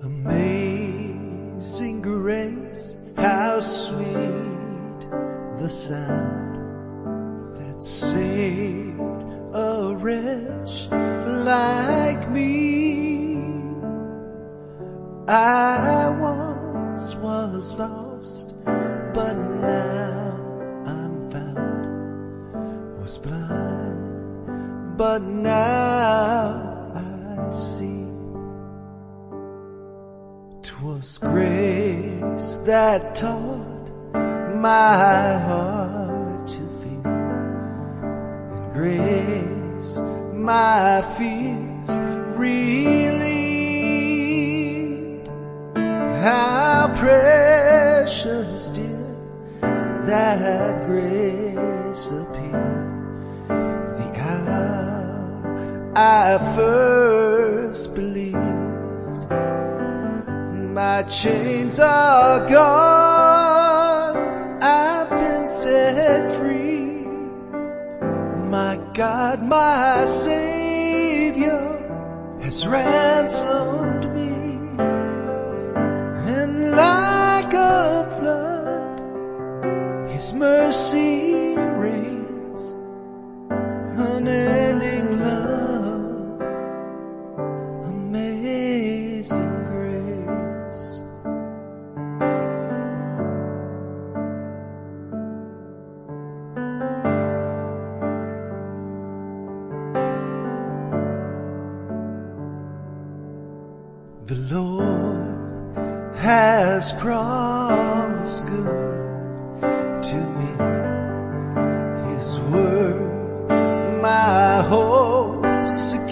Amazing grace, how sweet the sound that saved a wretch like me. I once was lost, but now I'm found. Was blind, but now I see. 'Twas grace that taught my heart to fear, and grace my fears relieved. How precious did that grace appear the hour I first believed. My chains are gone, I've been set free. My God, my Savior has ransomed me. And like a flood, His mercy reigns, unending love, amazing grace. The Lord has promised good to me. His word, my hope secure.